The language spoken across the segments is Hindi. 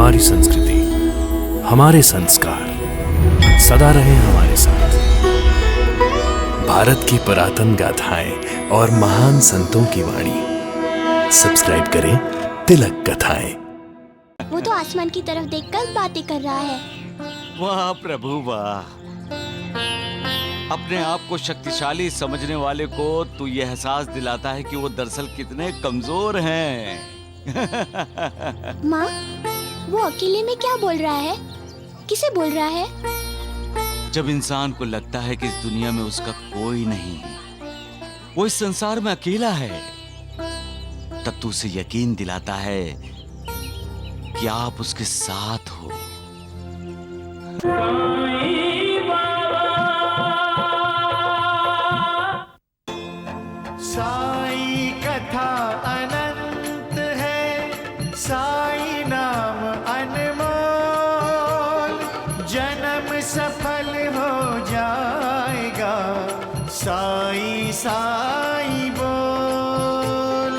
हमारी संस्कृति, हमारे संस्कार सदा रहे हमारे साथ। भारत की पुरातन गाथाएं और महान संतों की वाणी। सब्सक्राइब करें तिलक कथाएं। वो तो आसमान की तरफ देखकर बातें कर रहा है। वाह प्रभु वाह। अपने आप को शक्तिशाली समझने वाले को तू ये एहसास दिलाता है कि वो दरअसल कितने कमजोर हैं। माँ, वो अकेले में क्या बोल रहा है? किसे बोल रहा है? जब इंसान को लगता है कि इस दुनिया में उसका कोई नहीं, वो इस संसार में अकेला है, तब तू उसे यकीन दिलाता है कि आप उसके साथ हो। साई कथा अनंत है, साई नाम अनमोल, जन्म सफल हो जाएगा, साई साई बोल।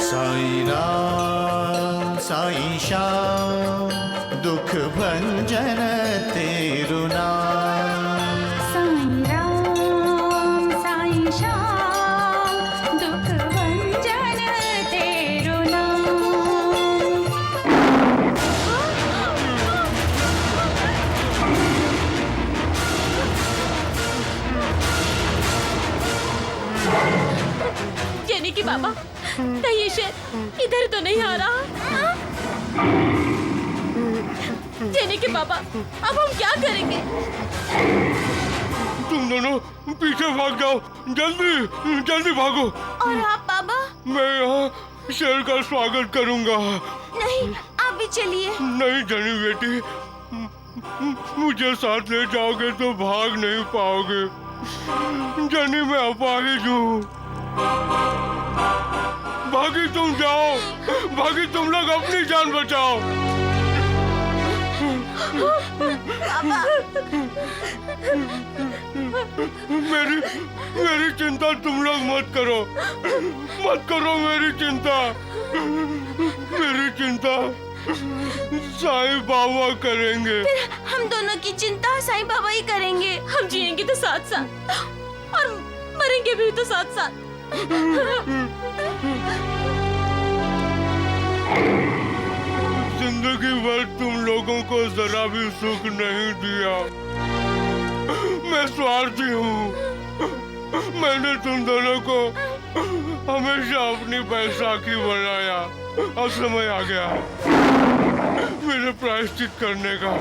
साई राम साई श्याम, दुख भंजन तेरु नाम। कि बाबा, कहीं शेर इधर तो नहीं आ रहा? जेने के बाबा, अब हम क्या करेंगे? तुम दोनों पीछे भाग जाओ, जल्दी जल्दी भागो। और आप बाबा? मैं यहाँ शेर का स्वागत करूँगा। नहीं, आप भी चलिए। नहीं जनी बेटी, मुझे साथ ले जाओगे तो भाग नहीं पाओगे। जनी मैं अपाहिज हूँ। भागी तुम जाओ, भागी तुम लोग अपनी जान बचाओ। मेरी चिंता तुम लोग मत करो, मत करो मेरी चिंता। मेरी चिंता साईं बाबा करेंगे। फिर हम दोनों की चिंता साईं बाबा ही करेंगे। हम जिएंगे तो साथ साथ और मरेंगे भी तो साथ साथ। जिंदगी भर तुम लोगों को जरा भी सुख नहीं दिया। मैं स्वार्थी हूँ। मैंने तुम दोनों को हमेशा अपनी बैसाखी बनाया। अब समय आ गया मेरे प्रायश्चित करने का।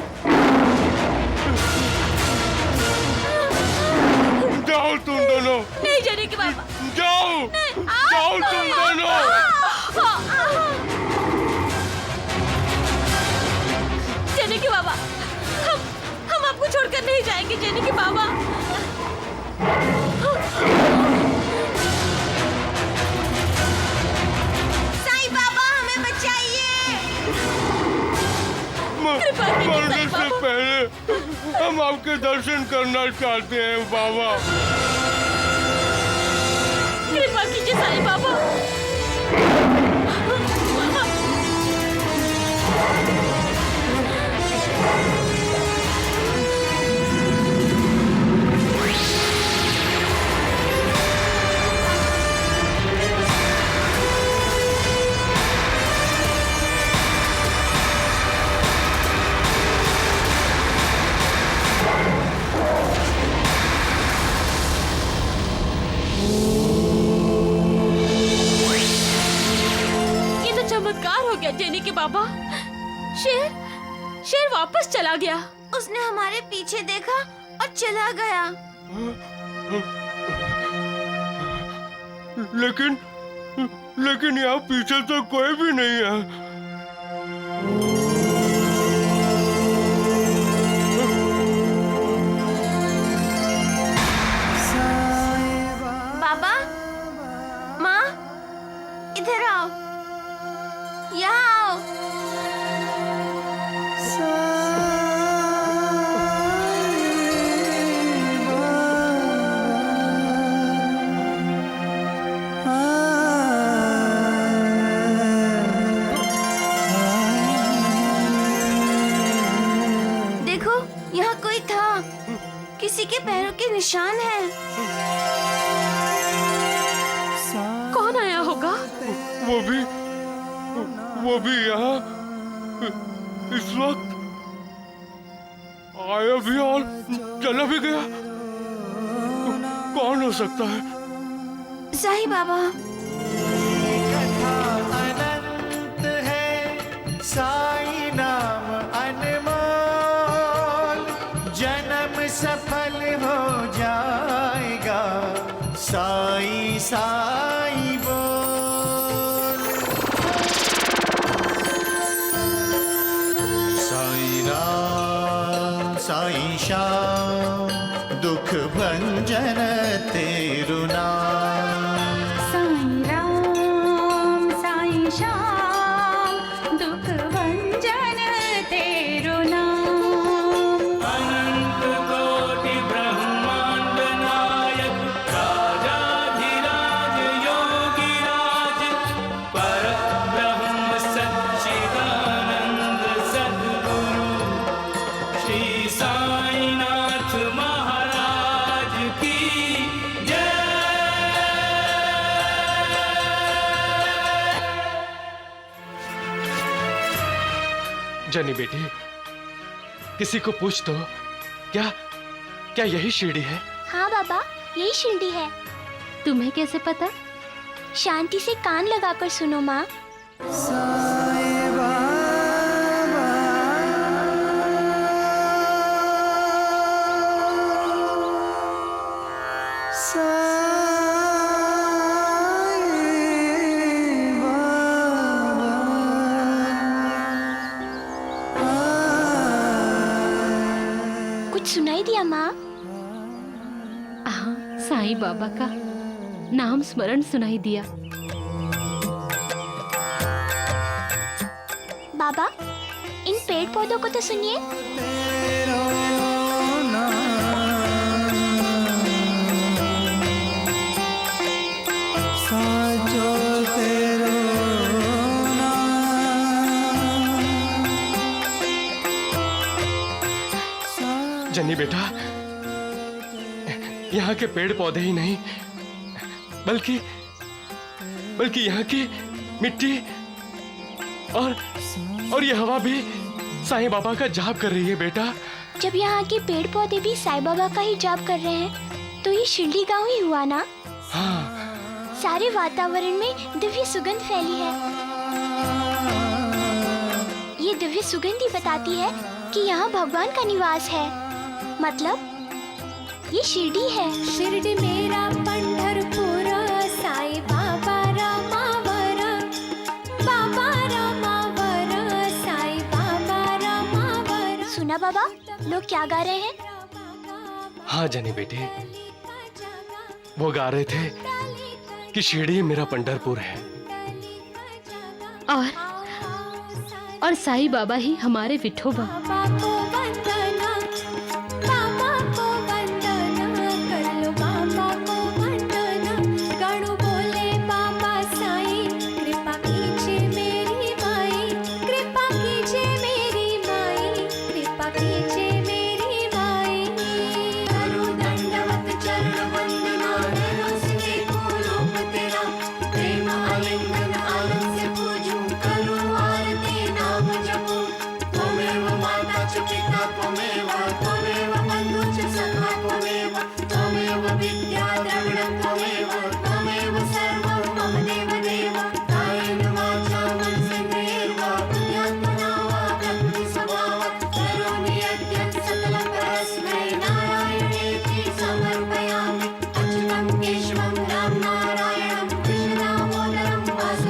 जाओ तुम दोनों। नहीं जाने के बाबा। जाओ, जाओ तुम दोनों। जेने के बाबा, हम आपको छोड़कर नहीं जाएंगे जेने के बाबा। साईं बाबा हमें बचाइए। मरने से पहले हम आपके दर्शन करना चाहते हैं बाबा। कृपा कीजिए साईं बाबा। जेने के बाबा, शेर वापस चला गया। उसने हमारे पीछे देखा और चला गया। लेकिन यहाँ पीछे तो कोई भी नहीं है। बाबा, माँ, इधर आओ, यहाँ आओ। किसी के पैरों के निशान हैं। कौन आया होगा? वो भी यहाँ इस वक्त आया भी और चला भी गया। कौन हो सकता है? साईं बाबा। कथा अनंत है, साईं नाम अनमोल, जन्म सफल हो जाएगा, साईं साईं बोल। साईं राम साईं श्याम, दुख भंजन तेरु नाम। साईं राम साईं श्याम, दुख भंजन तेरो नाम। अनंत कोटि ब्रह्मांड नायक, राजाधिराज योगिराज, परब्रह्म सच्चिदानंद सद्गुरु श्री साईनाथ महाराज की जय। जनी बेटी, किसी को पूछ तो, क्या क्या यही शिरडी है? हाँ बाबा, यही शिरडी है। तुम्हें कैसे पता? शांति से कान लगाकर सुनो माँ। कुछ सुनाई दिया माँ? हाँ, साईं बाबा का नाम स्मरण सुनाई दिया। बाबा, इन पेड़ पौधों को तो सुनिए। जनी बेटा, यहाँ के पेड़ पौधे ही नहीं, बल्कि यहाँ की मिट्टी और ये हवा भी साईं बाबा का जाप कर रही है बेटा। जब यहाँ के पेड़ पौधे भी साईं बाबा का ही जाप कर रहे हैं, तो ये शिरडी गांव ही हुआ ना? हाँ। सारे वातावरण में दिव्य सुगंध फैली है। ये दिव्य सुगंध ही बताती है कि यहाँ भगवान का निवास है। मतलब ये शिरडी है। शिरडी मेरा पंढरपुर, साईं बाबा रामावर, बाबा रामावर, साईं बाबा रामावर। सुना बाबा, लोग क्या गा रहे हैं? हाँ जनी बेटी, वो गा रहे थे कि शिरडी मेरा पंढरपुर है। और साईं बाबा ही हमारे विठोबा। बाबा को वंदना, बाबा को वंदना, कर लो बाबा को वंदना। गणु बोले बाबा साईं, कृपा कीजिए मेरी माई, कृपा कीजिए मेरी माई, कृपा कीजिए मेरी माई। करो दंडवत चरण वंदना, नैनों से देखो रूप तेरा, प्रेम आलिंगन आनंद से पूजूं, करूं आरती नाम जपूं। त्वमेव माता च पिता त्वमेव, त्वमेव बन्धु च सखा त्वमेव, त्वमेव विद्या द्रविणं त्वमेव, त्वमेव सर्वं मम देवदेव। कायेन वाचा मनसेन्द्रियैर्वा बुद्ध्यात्मना वा प्रकृति स्वभावात् करोमि यद्यत् सकलं परस्मै नारायणेति समर्पयामि। अच्युतं केशवं राम नारायणं कृष्ण दामोदरं वासुदेवं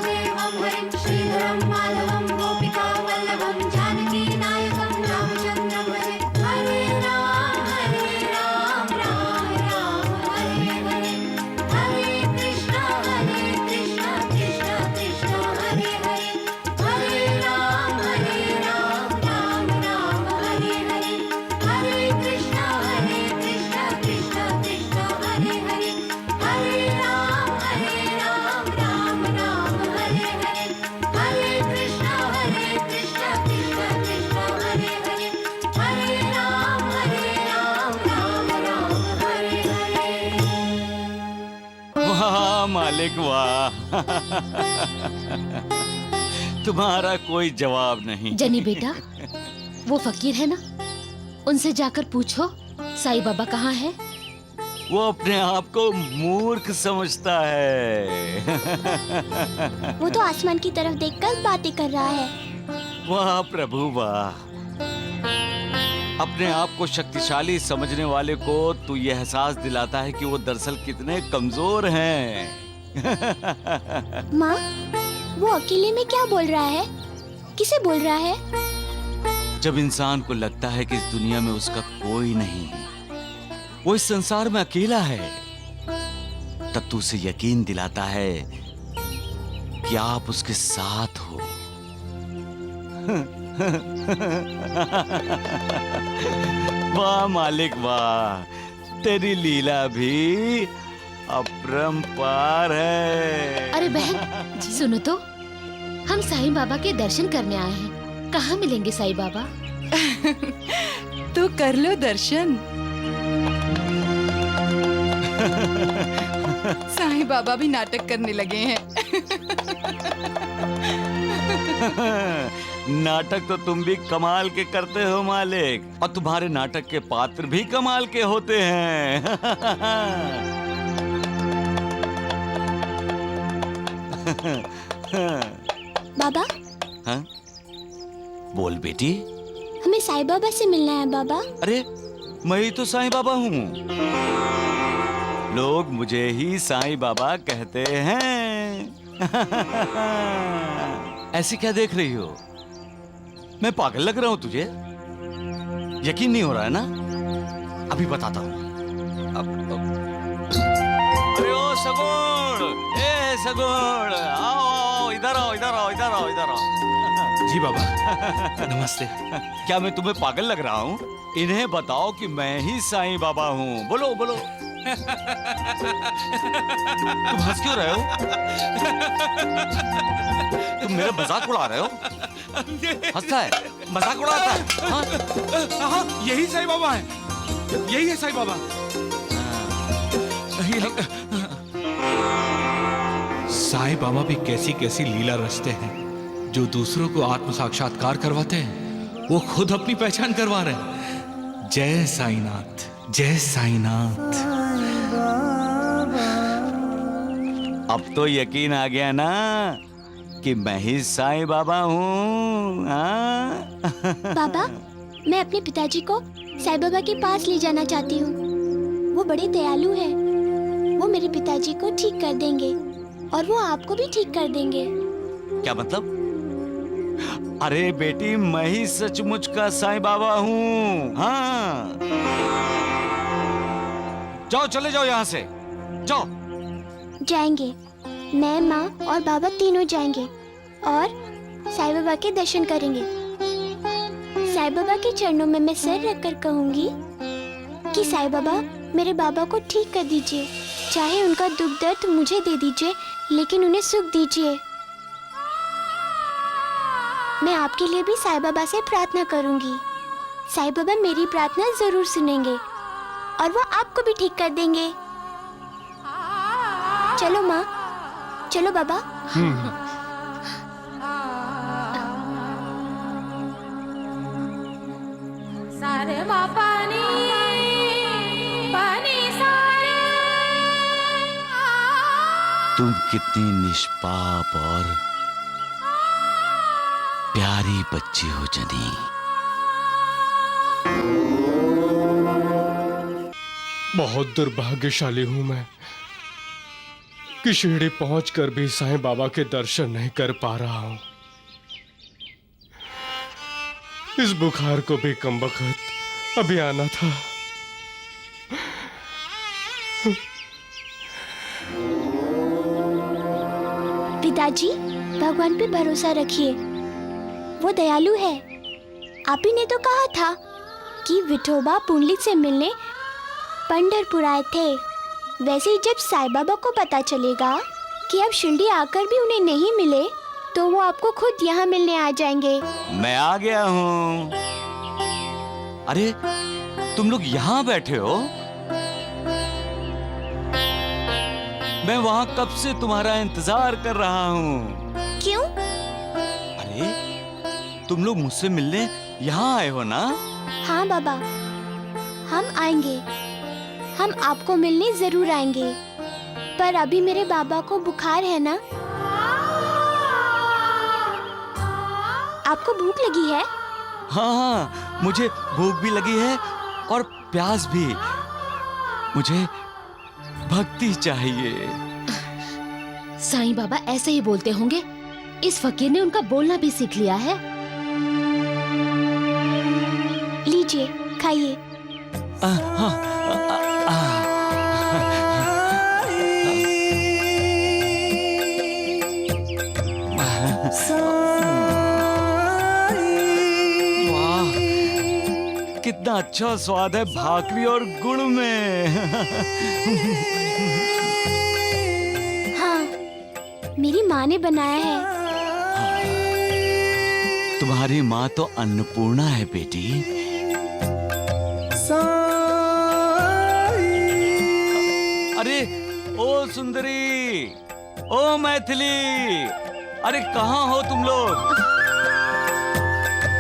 मालिक वाह। तुम्हारा कोई जवाब नहीं। जनी बेटा, वो फकीर है ना, उनसे जाकर पूछो साईं बाबा कहाँ है। वो अपने आप को मूर्ख समझता है। वो तो आसमान की तरफ देखकर बातें कर रहा है। वाह प्रभु वाह। अपने आप को शक्तिशाली समझने वाले को तू ये एहसास दिलाता है कि वो दरअसल कितने कमजोर हैं। माँ, वो अकेले में क्या बोल रहा है? किसे बोल रहा है? जब इंसान को लगता है कि इस दुनिया में उसका कोई नहीं, वो इस संसार में अकेला है, तब तू उसे यकीन दिलाता है कि आप उसके साथ हो। वाह मालिक वाह, तेरी लीला भी अपरंपार है। अरे बहन सुनो तो, हम साईं बाबा के दर्शन करने आए हैं। कहाँ मिलेंगे साईं बाबा? तो कर लो दर्शन। साईं बाबा भी नाटक करने लगे हैं। नाटक तो तुम भी कमाल के करते हो मालिक, और तुम्हारे नाटक के पात्र भी कमाल के होते हैं। बाबा, हाँ? बोल बेटी। हमें साईं बाबा से मिलना है बाबा। अरे मैं ही तो साईं बाबा हूँ। लोग मुझे ही साईं बाबा कहते हैं। ऐसे क्या देख रही हो? मैं पागल लग रहा हूँ तुझे? यकीन नहीं हो रहा है ना? अभी बताता हूँ। अरे ओ सगुण, ए सगुण, आओ आओ, इधर आओ इधर आओ इधर आओ इधर आओ। जी बाबा नमस्ते। क्या मैं तुम्हें पागल लग रहा हूँ? इन्हें बताओ कि मैं ही साईं बाबा हूँ। बोलो बोलो। तुम हंस क्यों रहे हो? तुम मेरा मजाक उड़ा रहे हो? हंसता है, मजाक उड़ाता है। हाँ? हाँ, यही साईं बाबा है, यही है साईं बाबा। साईं बाबा भी कैसी कैसी लीला रचते हैं। जो दूसरों को आत्म साक्षात्कार करवाते हैं, वो खुद अपनी पहचान करवा रहे हैं। जय साईनाथ, जय साईनाथ। अब तो यकीन आ गया ना कि मैं ही साईं बाबा हूँ। बाबा, मैं अपने पिताजी को साईं बाबा के पास ले जाना चाहती हूँ। वो बड़े दयालु हैं। वो मेरे पिताजी को ठीक कर देंगे और वो आपको भी ठीक कर देंगे। क्या मतलब? अरे बेटी, मैं ही सचमुच का साईं बाबा हूँ। हाँ, जाओ चले जाओ यहाँ से, जाओ। जाएंगे। मैं, माँ और बाबा तीनों जाएंगे और साईं बाबा के दर्शन करेंगे। साईं बाबा के चरणों में मैं सिर रखकर कहूंगी कि साईं बाबा मेरे बाबा को ठीक कर दीजिए। चाहे उनका दुख दर्द मुझे दे दीजिए, लेकिन उन्हें सुख दीजिए। मैं आपके लिए भी साईं बाबा से प्रार्थना करूंगी। साईं बाबा मेरी प्रार्थना जरूर सुनेंगे और वो आपको भी ठीक कर देंगे। चलो माँ, चलो बाबा। सारे पानी पानी सारे। तुम कितनी निष्पाप और प्यारी बच्ची हो जनी। बहुत दुर्भाग्यशाली हूँ मैं कि शिरडी पहुंचकर भी साईं बाबा के दर्शन नहीं कर पा रहा हूँ। इस बुखार को भी कमबख्त अभी आना था। पिताजी, भगवान पे भरोसा रखिए, वो दयालु है। आप ही ने तो कहा था कि विठोबा पुंडलिक से मिलने पंढरपुर आए थे। वैसे ही जब साईं बाबा को पता चलेगा कि आप शिरडी आकर भी उन्हें नहीं मिले, तो वो आपको खुद यहाँ मिलने आ जाएंगे। मैं आ गया हूँ। अरे तुम लोग यहाँ बैठे हो? मैं वहां कब से तुम्हारा इंतजार कर रहा हूँ। क्यों? अरे तुम लोग मुझसे मिलने यहाँ आए हो ना? हाँ बाबा, हम आएंगे। हम आपको मिलने जरूर आएंगे। पर अभी मेरे बाबा को बुखार है ना? आपको भूख लगी है? हाँ हाँ, मुझे भूख भी लगी है और प्यास भी। मुझे भक्ति चाहिए। साईं बाबा ऐसे ही बोलते होंगे। इस फकीर ने उनका बोलना भी सीख लिया है। लीजिए, खाइए। वाह, कितना अच्छा स्वाद है भाकरी और गुड़ में। हाँ, मेरी माँ ने बनाया है। तुम्हारी माँ तो अन्नपूर्णा है बेटी। अरे ओ सुंदरी, ओ मैथिली, अरे कहाँ हो तुम लोग?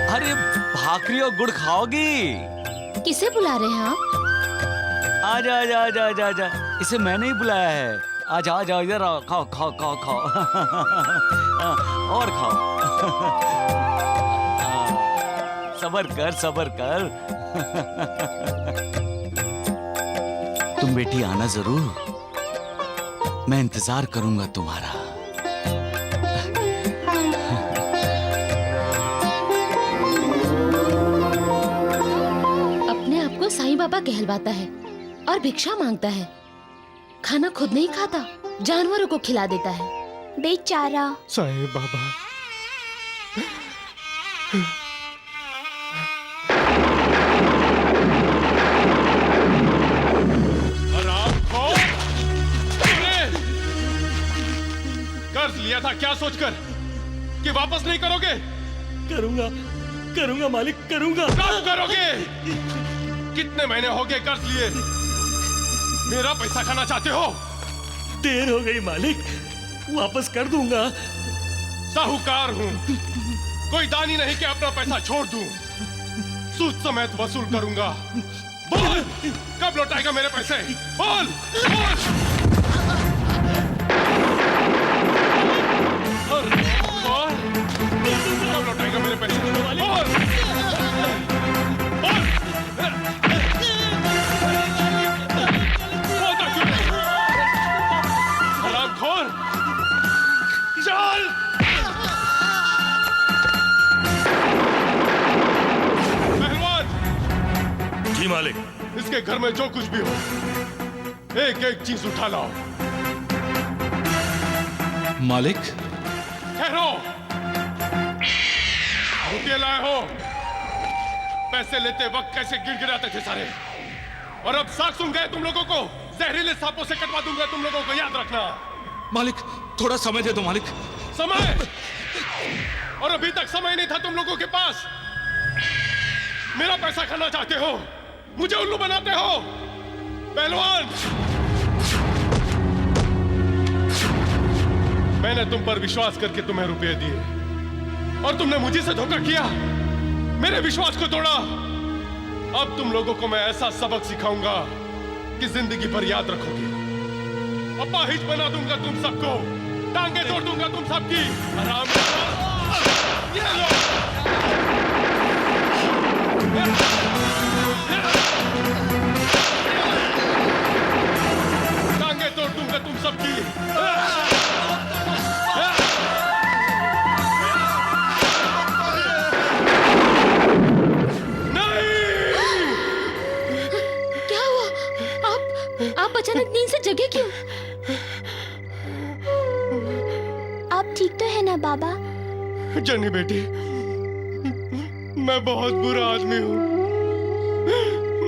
अरे भाकरी और गुड़ खाओगी? किसे बुला रहे हैं आप? आजा आजा आजा आजा आजा, इसे मैंने ही बुलाया है। आजा आजा, इधर आओ, खाओ खाओ खाओ खाओ। और खाओ। सबर कर सबर कर। तुम बेटी आना जरूर, मैं इंतजार करूंगा तुम्हारा। अपने आप को साईं बाबा कहलवाता है और भिक्षा मांगता है। खाना खुद नहीं खाता, जानवरों को खिला देता है। बेचारा। साईं बाबा, कर्ज लिया था क्या सोचकर कि वापस नहीं करोगे? करूंगा करूंगा मालिक, करूंगा। कब करोगे? कितने महीने हो गए कर्ज लिए? मेरा पैसा खाना चाहते हो? देर हो गई मालिक, वापस कर दूंगा। साहूकार हूं, कोई दानी नहीं कि अपना पैसा छोड़ दूं। सूद समेत वसूल करूंगा। बोल, कब लौटाएगा मेरे पैसे? बोल, बोल। कब लौटाएगा मेरे पैसे? बोल, बोल। बोलता क्यों नहीं? हरामखोर, चल। पहलवान। जी मालिक। इसके घर में जो कुछ भी हो, एक एक चीज उठा लाओ। मालिक। ठहरो। रुपये लाए हो? पैसे लेते वक्त कैसे गिड़गिड़ाते थे सारे। और अब साख सुन गए तुम लोगों को। जहरीले सांपों से कटवा दूंगा तुम लोगों को, याद रखना। मालिक थोड़ा समय दे दो मालिक। समय? और अभी तक समय नहीं था तुम लोगों के पास। मेरा पैसा खाना चाहते हो, मुझे उल्लू बनाते हो। पहलवान, मैंने तुम पर विश्वास करके तुम्हें रुपए दिए और तुमने मुझे से धोखा किया, मेरे विश्वास को तोड़ा। अब तुम लोगों को मैं ऐसा सबक सिखाऊंगा कि जिंदगी भर याद रखोगे। अपाहिज बना दूंगा तुम सबको, टांगे तोड़ दूंगा तुम सबकी। आराम ये लो। टांगे तोड़ दूंगा तुम सबकी। आप अचानक नींद से जगे क्यों? आप ठीक तो है ना बाबा? जनी बेटी, मैं बहुत बुरा आदमी हूँ।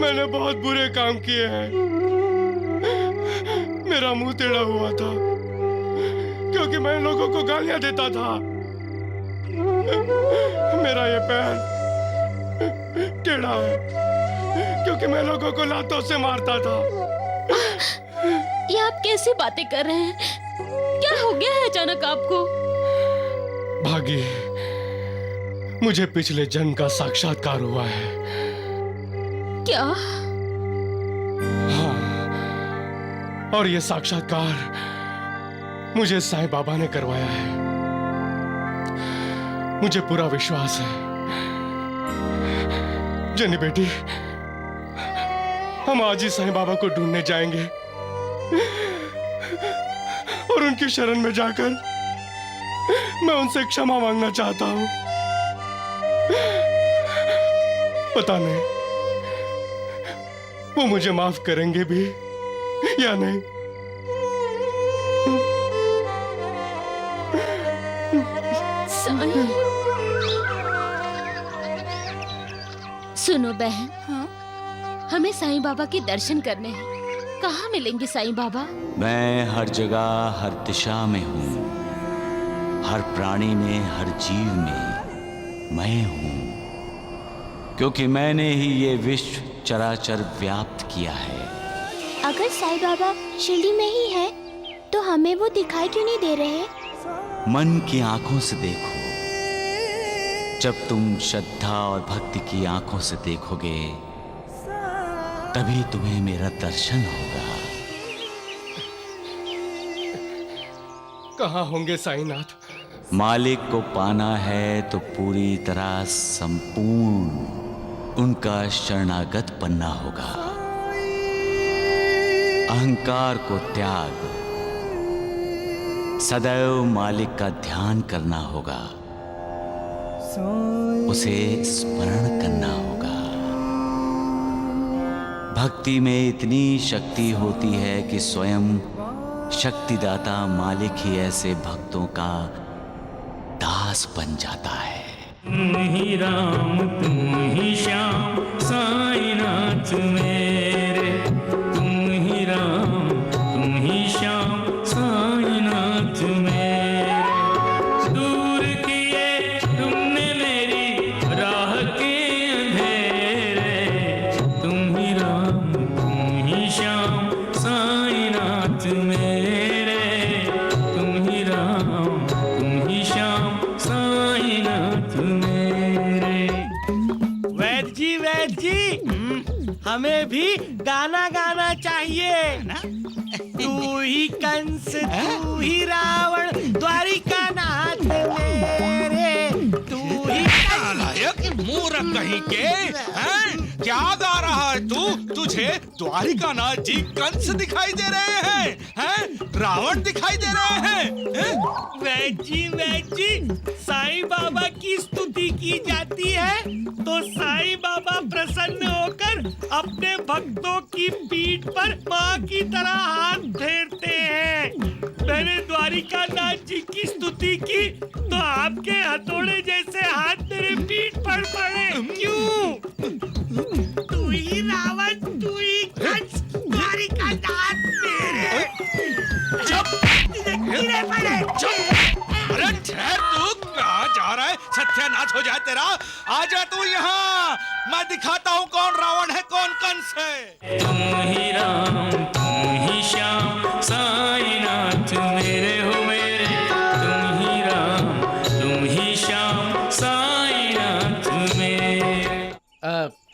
मैंने बहुत बुरे काम किए हैं। मेरा मुंह टेढ़ा हुआ था क्योंकि मैं लोगों को गालियां देता था। मेरा ये पैर टेढ़ा है क्योंकि मैं लोगों को लातों से मारता था। ये आप कैसी बातें कर रहे हैं? क्या हो गया है अचानक आपको? भागी, मुझे पिछले जन्म का साक्षात्कार हुआ है। क्या? हाँ, और ये साक्षात्कार मुझे साईं बाबा ने करवाया है। मुझे पूरा विश्वास है। जनी बेटी, हम आज ही साईं बाबा को ढूंढने जाएंगे और उनकी शरण में जाकर मैं उनसे क्षमा मांगना चाहता हूं। पता नहीं वो मुझे माफ करेंगे भी या नहीं। साईं। सुनो बहन, हाँ? हमें साईं बाबा के दर्शन करने हैं। कहाँ मिलेंगे साईं बाबा? मैं हर जगह हर दिशा में हूँ, हर प्राणी में, हर जीव में मैं हूँ, क्योंकि मैंने ही ये विश्व चराचर व्याप्त किया है। अगर साईं बाबा शिरडी में ही है तो हमें वो दिखाई क्यों नहीं दे रहे? मन की आंखों से देखो। जब तुम श्रद्धा और भक्ति की आंखों से देखोगे तभी तुम्हें मेरा दर्शन होगा। कहाँ होंगे साईनाथ? मालिक को पाना है तो पूरी तरह संपूर्ण उनका शरणागत बनना होगा। अहंकार को त्याग सदैव मालिक का ध्यान करना होगा, उसे स्मरण करना होगा। भक्ति में इतनी शक्ति होती है कि स्वयं शक्तिदाता मालिक ही ऐसे भक्तों का दास बन जाता है। तुम ही राम तुम ही श्याम साईनाथ मेरे, तुम ही राम तुम ही श्याम साईनाथ मेरे। दूर किए तुमने मेरी राह के अंधेरे, तुम ही राम तुम ही श्याम साईनाथ मेरे, तुम ही राम तुम ही श्याम साईनाथ मेरे। वैद्य जी हमें भी गाना गाना चाहिए ना। तू ही कंस तू ही रावण द्वारिका नाथ मेरे, तू ही नालायक मूर्ख कहीं के, हैं? क्या गा रहा है तू? तुझे द्वारिका नाथ जी कंस दिखाई दे रहे हैं, हैं? रावण दिखाई दे रहे हैं, हैं? वैद्य जी साईं बाबा की स्तुति की जाती है तो साईं बाबा प्रसन्न होकर अपने भक्तों की पीठ पर माँ की तरह हाथ फेरते हैं। मैंने द्वारिका नाथ जी की स्तुति की तो आपके हथौड़े जैसे हाथ मेरे पीठ पर पड़े। क्यों? तू ही रावण तू ही कंस द्वारिका नाथ मेरे। चुप! गिरे पड़े। चुप! अरे ठहर, तू कहाँ जा रहा है? सत्यानाश हो जाए तेरा। आजा तू यहाँ, मैं दिखाता हूँ कौन रावण है कौन कंस है। तुम ही राम तुम ही श्याम साईनाथ मेरे हो मेरे, तुम ही राम तुम ही श्याम साईनाथ मेरे।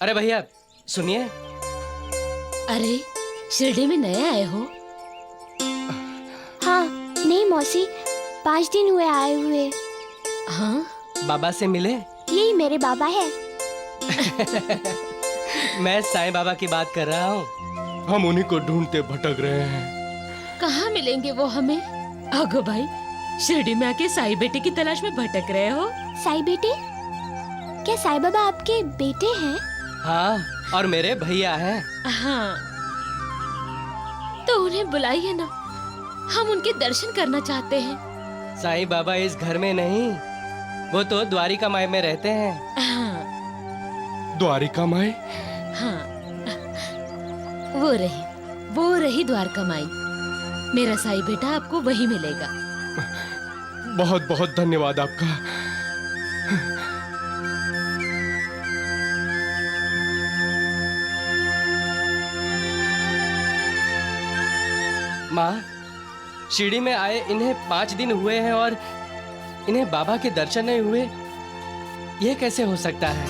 अरे भैया सुनिए। अरे शिरडी में नए आए हो? हाँ नहीं मौसी, 5 दिन हुए आए हुए। हाँ? बाबा से मिले? यही मेरे बाबा है। मैं साईं बाबा की बात कर रहा हूँ। हम उन्हीं को ढूंढते भटक रहे हैं। कहाँ मिलेंगे वो हमें? आगो भाई, शिरडी में आके साईं बेटे की तलाश में भटक रहे हो? साईं बेटे? क्या साईं बाबा आपके बेटे हैं? हाँ, और मेरे भैया हैं। हाँ, तो उन्हें बुलाइए ना, हम उनके दर्शन करना चाहते हैं। साईं बाबा इस घर में नहीं, वो तो द्वारिका माई में रहते हैं। हाँ, द्वारिका माई? हाँ, वो रही द्वारका माई। मेरा साईं बेटा आपको वही मिलेगा। बहुत बहुत धन्यवाद आपका। माँ, शिरडी में आए इन्हें 5 दिन हुए हैं और इन्हें बाबा के दर्शन नहीं हुए, यह कैसे हो सकता है?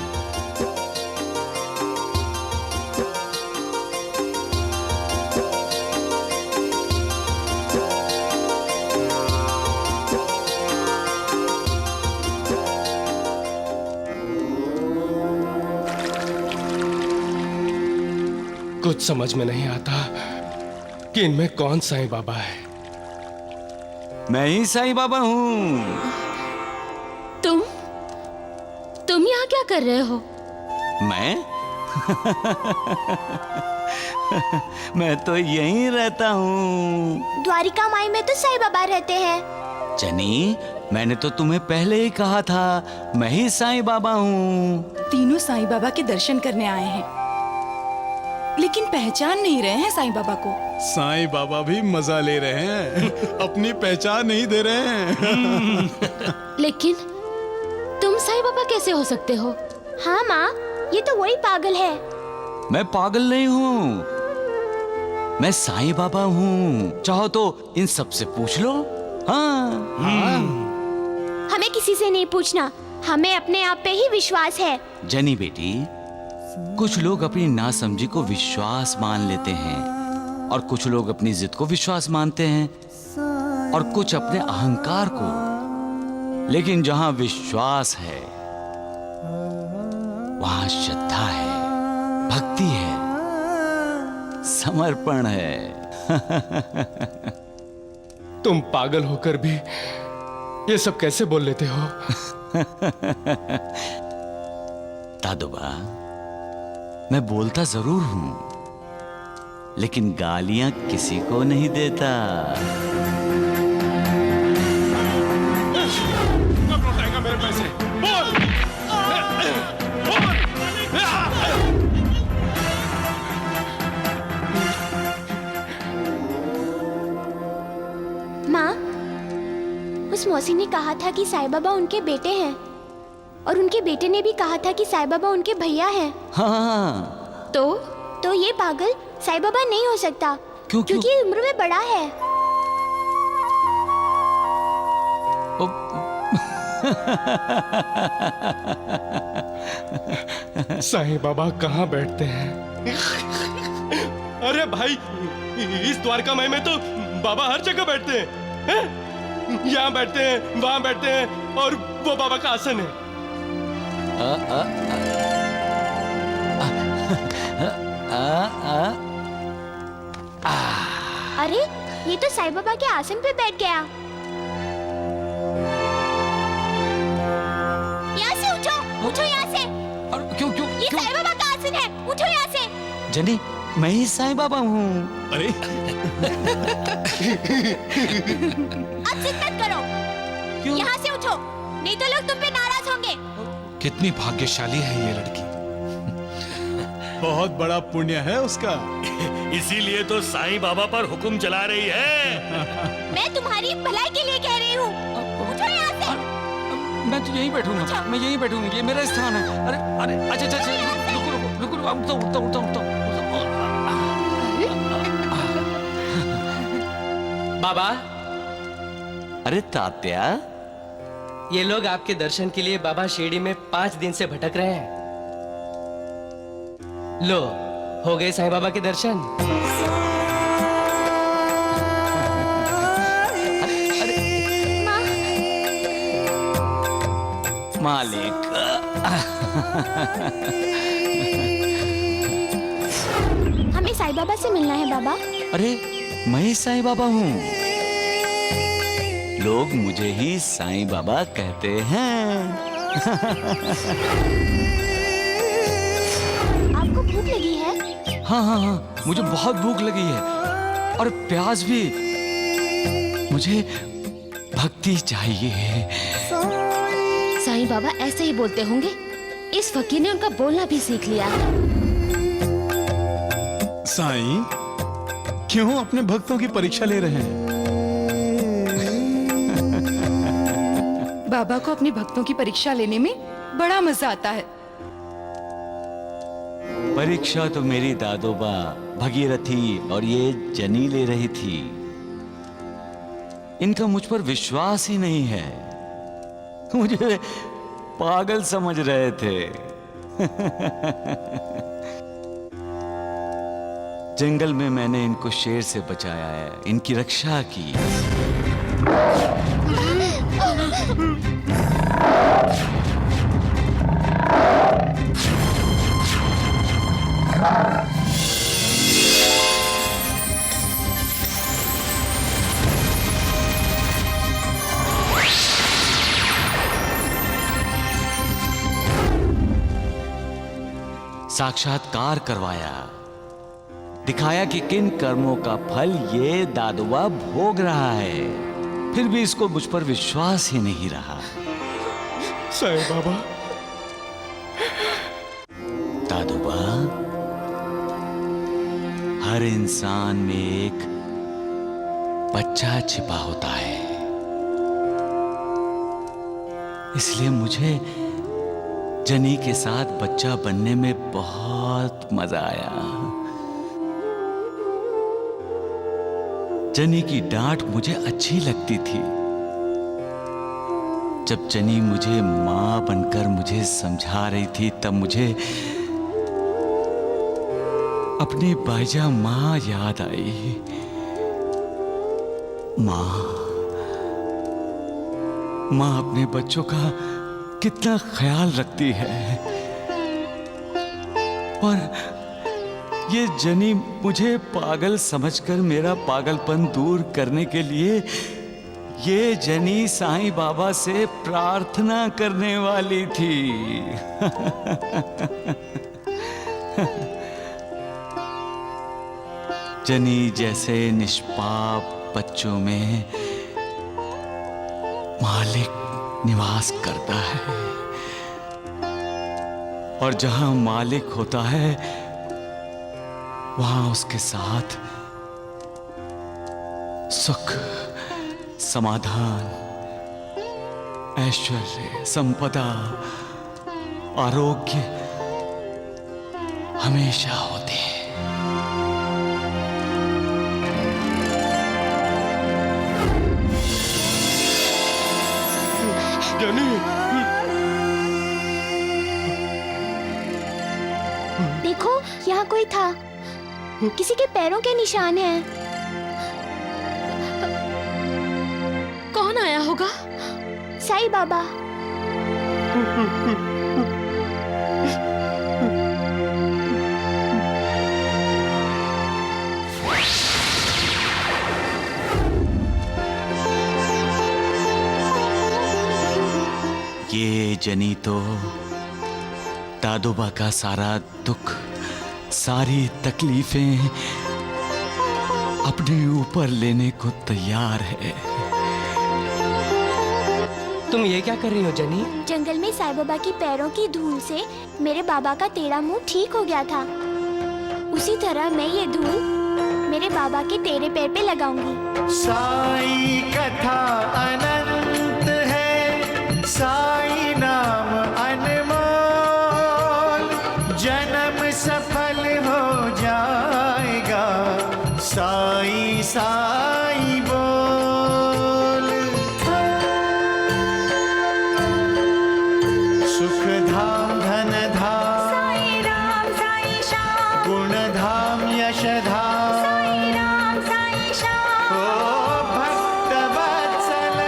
कुछ समझ में नहीं आता कि इनमें कौन साईं बाबा है। मैं ही साईं बाबा हूँ। तुम यहाँ क्या कर रहे हो? मैं मैं तो यहीं रहता हूँ। द्वारिका माई में तो साईं बाबा रहते हैं। जनी, मैंने तो तुम्हें पहले ही कहा था, मैं ही साईं बाबा हूँ। तीनों साईं बाबा के दर्शन करने आए हैं, लेकिन पहचान नहीं रहे हैं साईं बाबा को। साईं बाबा भी मजा ले रहे हैं, अपनी पहचान नहीं दे रहे हैं। लेकिन तुम साईं बाबा कैसे हो सकते हो? हाँ माँ, ये तो वही पागल है। मैं पागल नहीं हूँ, मैं साईं बाबा हूँ। चाहो तो इन सब से पूछ लो। हाँ। हमें किसी से नहीं पूछना, हमें अपने आप पे ही विश्वास है। जनी बेटी, कुछ लोग अपनी नासमझी को विश्वास मान लेते हैं और कुछ लोग अपनी जिद को विश्वास मानते हैं और कुछ अपने अहंकार को। लेकिन जहां विश्वास है वहां श्रद्धा है, भक्ति है, समर्पण है। तुम पागल होकर भी ये सब कैसे बोल लेते हो? दादोबा, मैं बोलता जरूर हूं, लेकिन गालियां किसी को नहीं देता। कब लौटाएगा मेरे पैसे? बोल! माँ, उस मौसी ने कहा था कि साईं बाबा उनके बेटे हैं और उनके बेटे ने भी कहा था कि साईं बाबा उनके भैया हैं। हाँ। तो ये पागल साईं बाबा नहीं हो सकता। क्योंकि उम्र में बड़ा है। साईं बाबा कहाँ बैठते हैं? अरे भाई, इस द्वारका माई में तो बाबा हर जगह बैठते हैं। यहाँ बैठते हैं, वहां बैठते हैं और वो बाबा का आसन है। अरे, ये तो साईं बाबा के आसन पे बैठ गया। यहाँ से उठो, उठो यहाँ से। क्यों? ये साईं बाबा का आसन है, उठो यहाँ से। जनी, मैं ही साईं बाबा हूँ। अरे अब जिद मत करो। यहाँ से उठो, नहीं तो लोग तुम पे नाराज होंगे। कितनी भाग्यशाली है ये लड़की। बहुत बड़ा पुण्य है उसका। इसीलिए तो साईं बाबा पर हुक्म चला रही है। मैं तुम्हारी भलाई के लिए कह रही हूँ। उठो यहाँ से। मैं तो यहीं बैठूंगा, मैं यहीं बैठूंगा, ये मेरा स्थान है। अरे अच्छा, रुको, उठता। बाबा। अरे तात्या, ये लोग आपके दर्शन के लिए बाबा शिरडी में 5 दिन से भटक रहे हैं। लो, हो गए साईं बाबा के दर्शन। मालिक। हमें साईं बाबा से मिलना है बाबा। अरे, मैं ही साईं बाबा हूँ। लोग मुझे ही साईं बाबा कहते हैं। आपको भूख लगी है? हाँ, मुझे बहुत भूख लगी है और प्यास भी। मुझे भक्ति चाहिए। साईं बाबा ऐसे ही बोलते होंगे। इस फकीर ने उनका बोलना भी सीख लिया है। साईं, क्यों अपने भक्तों की परीक्षा ले रहे हैं? बाबा को अपने भक्तों की परीक्षा लेने में बड़ा मजा आता है। परीक्षा तो मेरी दादोबा भगीरथी और ये जनी ले रही थी। इनका मुझ पर विश्वास ही नहीं है। मुझे पागल समझ रहे थे। जंगल में मैंने इनको शेर से बचाया है, इनकी रक्षा की। साक्षात्कार करवाया, दिखाया कि किन कर्मों का फल ये दादुआ भोग रहा है। फिर भी इसको मुझ पर विश्वास ही नहीं रहा। साईं बाबा, दादुआ, हर इंसान में एक बच्चा छिपा होता है, इसलिए मुझे जनी के साथ बच्चा बनने में बहुत मजा आया। जनी की डांट मुझे अच्छी लगती थी। जब जनी मुझे मां बनकर मुझे समझा रही थी, तब मुझे अपनी बाईजा मां याद आई। मां अपने बच्चों का कितना ख्याल रखती है, और ये जनी मुझे पागल समझकर मेरा पागलपन दूर करने के लिए ये जनी साईं बाबा से प्रार्थना करने वाली थी। जनी जैसे निष्पाप बच्चों में मालिक निवास करता है, और जहां मालिक होता है वहां उसके साथ सुख, समाधान, ऐश्वर्य, संपदा, आरोग्य हमेशा होते हैं। देखो, यहाँ कोई था। किसी के पैरों के निशान हैं। कौन आया होगा? साईं बाबा। ये जनी तो दादोबा का सारा दुख, सारी तकलीफें अपने ऊपर लेने को तैयार है। तुम ये क्या कर रही हो जनी? जंगल में साईं बाबा की पैरों की धूल से मेरे बाबा का टेढ़ा मुंह ठीक हो गया था। उसी तरह मैं ये धूल मेरे बाबा के टेढ़े पैर पे लगाऊंगी। साई कथा अनंत है, साई नाम अनमोल, जन्म सफल हो जाएगा, साई साई बोल। सुख धाम धन धाम, साई राम साई श्याम, गुण धाम यश धाम, साई राम साई श्याम, ओ भक्त वत्सल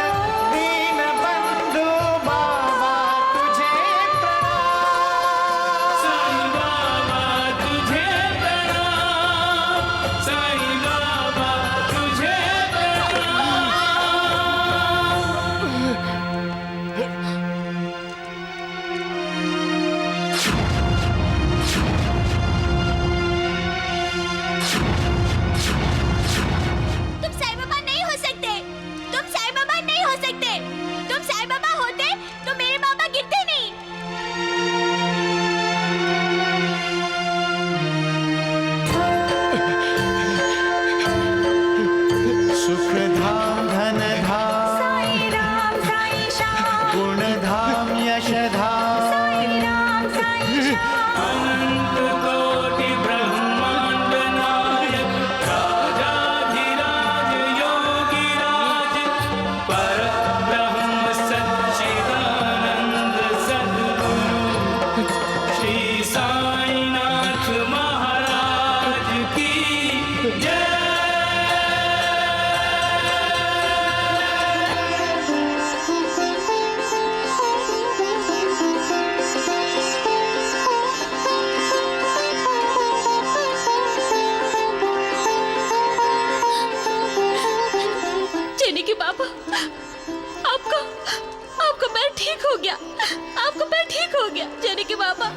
गया जाने के बाबा।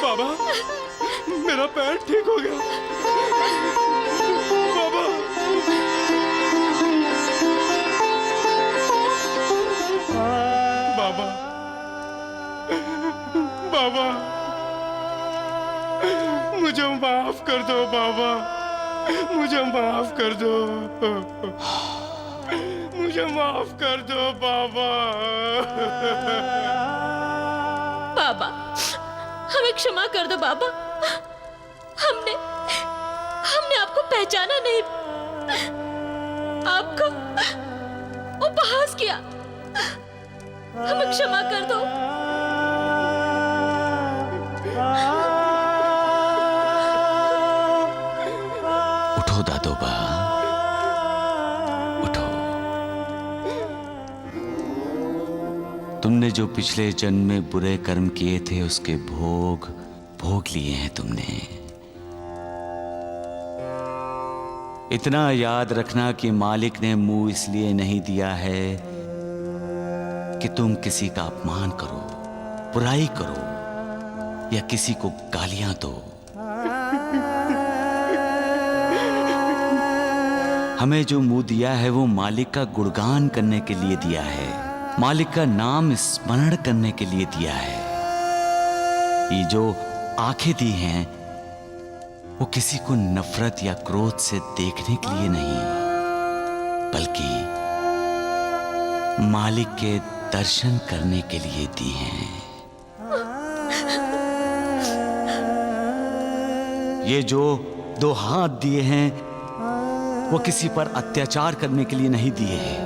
बाबा, मेरा पैर ठीक हो गया। बाबा, बाबा, बाबा, मुझे माफ कर दो बाबा, मुझे माफ कर दो, मुझे माफ कर दो बाबा। बाबा, हमें क्षमा कर दो बाबा। हमने आपको पहचाना नहीं, आपको उपहास किया। हमें क्षमा कर दो। उठो दादोबा, उठो। तुमने जो पिछले जन्म में बुरे कर्म किए थे उसके भोग लिए हैं तुमने। इतना याद रखना कि मालिक ने मुंह इसलिए नहीं दिया है कि तुम किसी का अपमान करो, बुराई करो या किसी को गालियां दो। हमें जो मुंह दिया है वो मालिक का गुणगान करने के लिए दिया है, मालिक का नाम स्मरण करने के लिए दिया है। ये जो आंखें दी हैं वो किसी को नफरत या क्रोध से देखने के लिए नहीं, बल्कि मालिक के दर्शन करने के लिए दी हैं। ये जो दो हाथ दिए हैं वो किसी पर अत्याचार करने के लिए नहीं दिए हैं।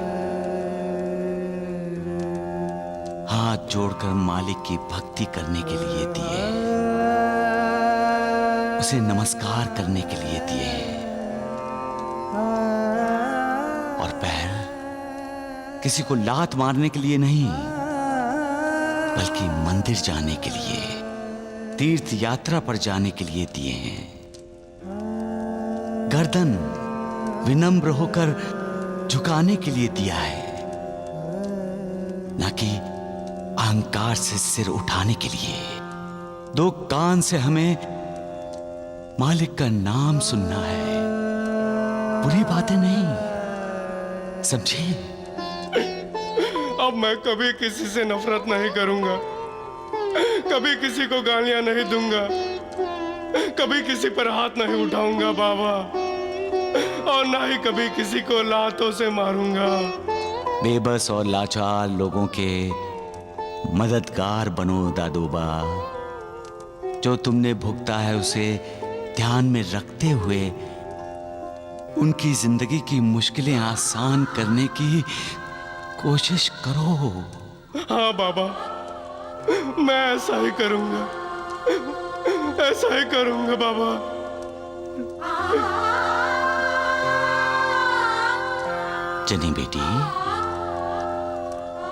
हाथ जोड़कर मालिक की भक्ति करने के लिए दिए, उसे नमस्कार करने के लिए दिए। और पैर किसी को लात मारने के लिए नहीं, बल्कि मंदिर जाने के लिए, तीर्थ यात्रा पर जाने के लिए दिए हैं। गर्दन विनम्र होकर झुकाने के लिए दिया है, न कि अहंकार से सिर उठाने के लिए। दो कान से हमें मालिक का नाम सुनना है, बुरी बातें नहीं, समझे? अब मैं कभी किसी से नफरत नहीं करूंगा, कभी किसी को गालियां नहीं दूंगा, कभी किसी पर हाथ नहीं उठाऊंगा बाबा, और ना ही कभी किसी को लातों से मारूंगा। बेबस और लाचार लोगों के मददगार बनो दादोबा। जो तुमने भुगता है उसे ध्यान में रखते हुए उनकी जिंदगी की मुश्किलें आसान करने की कोशिश करो। हाँ बाबा, मैं ऐसा ही करूंगा, ऐसा ही करूंगा बाबा। जनी बेटी,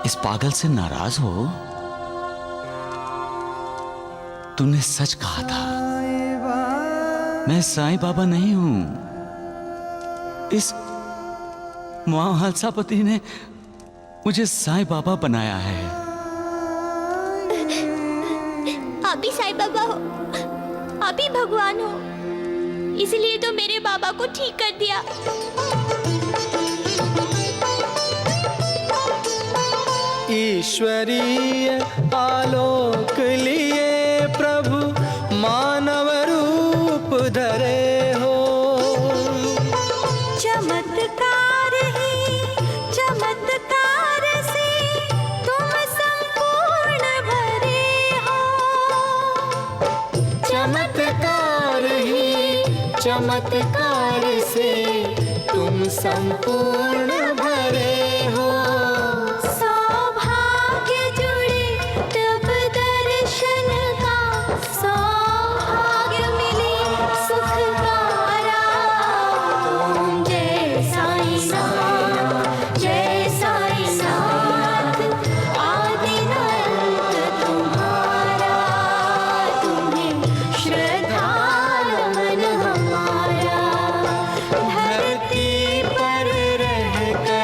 इस पागल से नाराज हो? तूने सच कहा था, मैं साईं बाबा नहीं हूं। इस महालसापति ने मुझे साईं बाबा बनाया है। आप ही साईं बाबा हो, आप ही भगवान हो, इसलिए तो मेरे बाबा को ठीक कर दिया। ईश्वरीय आलोक लिए प्रभु मानव रूप धरे हो। चमत्कार ही चमत्कार से तुम संपूर्ण भरे हो। चमत्कार ही चमत्कार से तुम संपूर्ण भरे हो। धरती पर रह कर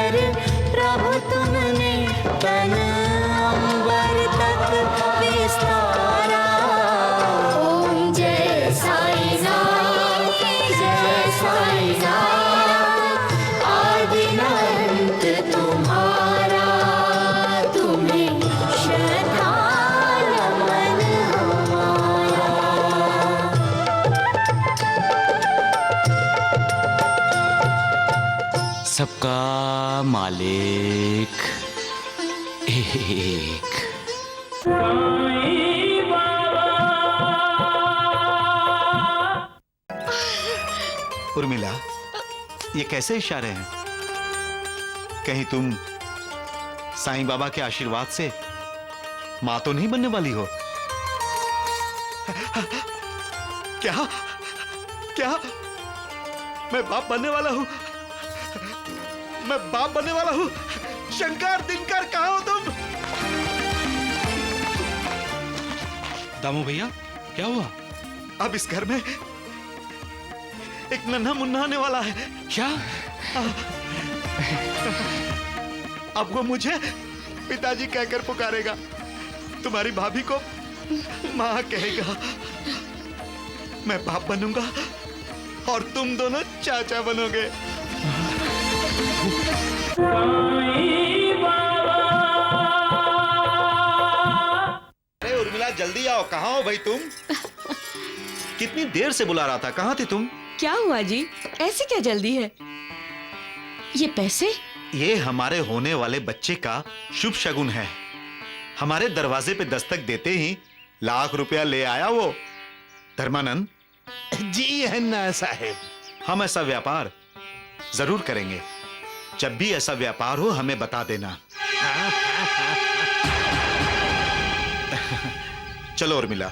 सबका मालिक एक। उर्मिला, ये कैसे इशारे हैं? कहीं तुम साईं बाबा के आशीर्वाद से मां तो नहीं बनने वाली हो? क्या क्या मैं बाप बनने वाला हूं? मैं बाप बनने वाला हूं? शंकर, दिनकर, कहां हो तुम? दामू भैया, क्या हुआ? अब इस घर में एक नन्हा मुन्ना आने वाला है। क्या? अब वो मुझे पिताजी कहकर पुकारेगा, तुम्हारी भाभी को मां कहेगा, मैं बाप बनूंगा और तुम दोनों चाचा बनोगे। अरे उर्मिला, जल्दी आओ। कहाँ हो भाई तुम? कितनी देर से बुला रहा था, कहाँ थी तुम? क्या हुआ जी, ऐसी क्या जल्दी है? ये पैसे? ये हमारे होने वाले बच्चे का शुभ शगुन है। हमारे दरवाजे पे दस्तक देते ही लाख रुपया ले आया वो। धर्मानंद जी अन्ना साहेब, हम ऐसा व्यापार जरूर करेंगे। जब भी ऐसा व्यापार हो हमें बता देना। चलो उर्मिला।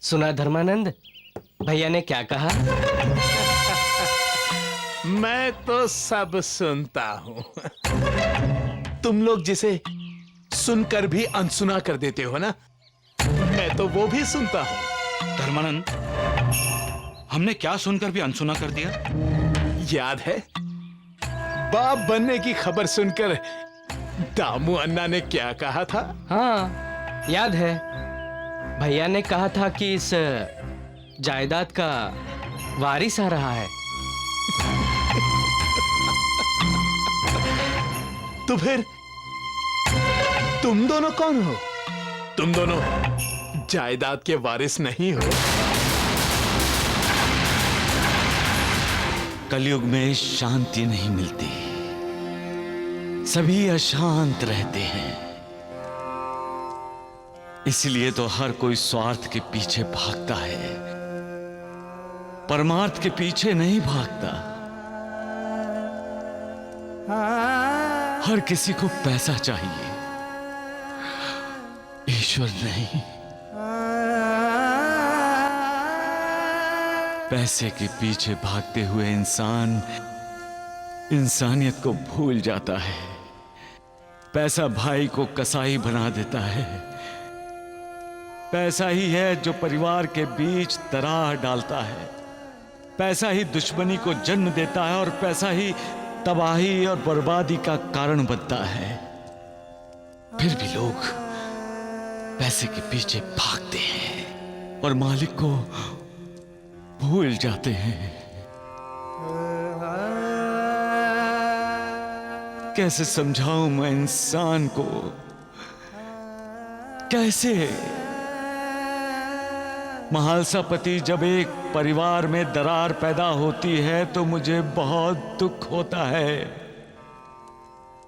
सुना धर्मानंद, भैया ने क्या कहा? मैं तो सब सुनता हूं। तुम लोग जिसे सुनकर भी अनसुना कर देते हो ना, मैं तो वो भी सुनता हूं। धर्मानंद, हमने क्या सुनकर भी अनसुना कर दिया? याद है बाप बनने की खबर सुनकर दामू अन्ना ने क्या कहा था? हाँ, याद है। भैया ने कहा था कि इस जायदाद का वारिस आ रहा है। तो फिर तुम दोनों कौन हो? तुम दोनों जायदाद के वारिस नहीं हो। कलयुग में शांति नहीं मिलती, सभी अशांत रहते हैं। इसलिए तो हर कोई स्वार्थ के पीछे भागता है, परमार्थ के पीछे नहीं भागता। हर किसी को पैसा चाहिए, ईश्वर नहीं। पैसे के पीछे भागते हुए इंसान इंसानियत को भूल जाता है। पैसा भाई को कसाई बना देता है। पैसा ही है जो परिवार के बीच दरार डालता है। पैसा ही दुश्मनी को जन्म देता है और पैसा ही तबाही और बर्बादी का कारण बनता है। फिर भी लोग पैसे के पीछे भागते हैं और मालिक को भूल जाते हैं। कैसे समझाऊं मैं इंसान को? कैसे? महालसापति, जब एक परिवार में दरार पैदा होती है तो मुझे बहुत दुख होता है।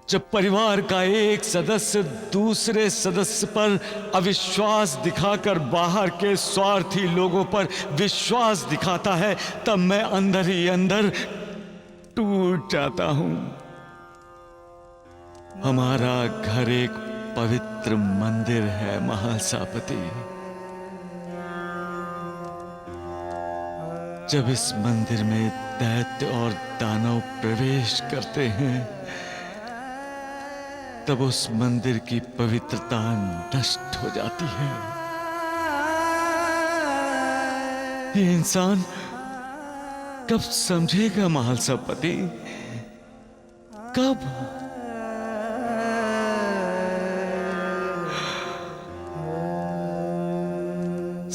जब परिवार का एक सदस्य दूसरे सदस्य पर अविश्वास दिखाकर बाहर के स्वार्थी लोगों पर विश्वास दिखाता है, तब मैं अंदर ही अंदर टूट जाता हूं। हमारा घर एक पवित्र मंदिर है महालसापति। जब इस मंदिर में दैत्य और दानव प्रवेश करते हैं, तब उस मंदिर की पवित्रता नष्ट हो जाती है। ये इंसान कब समझेगा महालसापति? कब?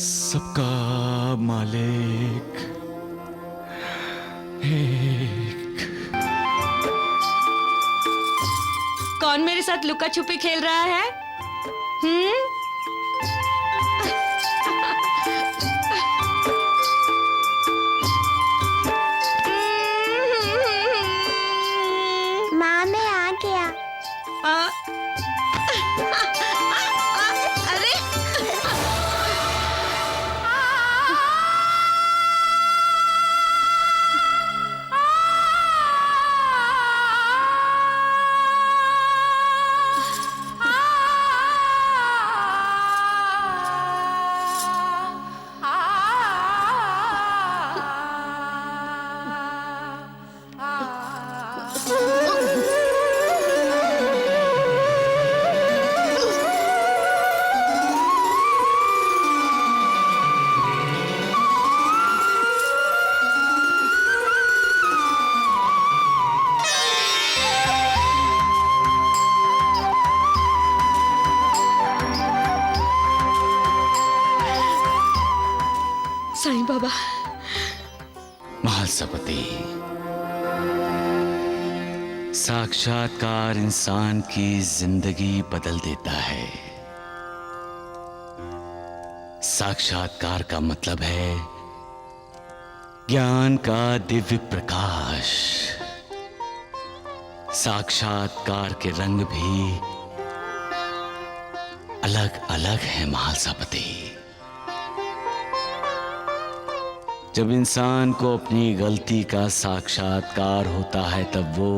सबका मालिक एक। कौन मेरे साथ लुका छुपी खेल रहा है? महासपति, साक्षात्कार इंसान की जिंदगी बदल देता है। साक्षात्कार का मतलब है ज्ञान का दिव्य प्रकाश। साक्षात्कार के रंग भी अलग अलग है महासपति। जब इंसान को अपनी गलती का साक्षात्कार होता है तब वो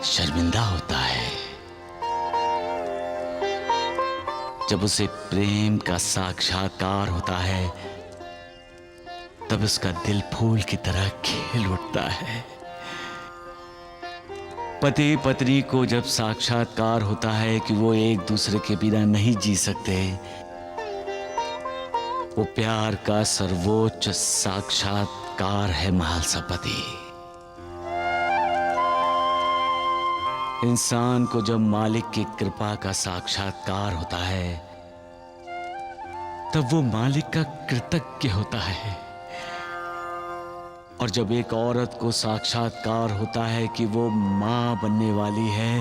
शर्मिंदा होता है। जब उसे प्रेम का साक्षात्कार होता है तब उसका दिल फूल की तरह खिल उठता है। पति पत्नी को जब साक्षात्कार होता है कि वो एक दूसरे के बिना नहीं जी सकते, वो प्यार का सर्वोच्च साक्षात्कार है महासपति। इंसान को जब मालिक की कृपा का साक्षात्कार होता है तब वो मालिक का कृतज्ञ होता है। और जब एक औरत को साक्षात्कार होता है कि वो मां बनने वाली है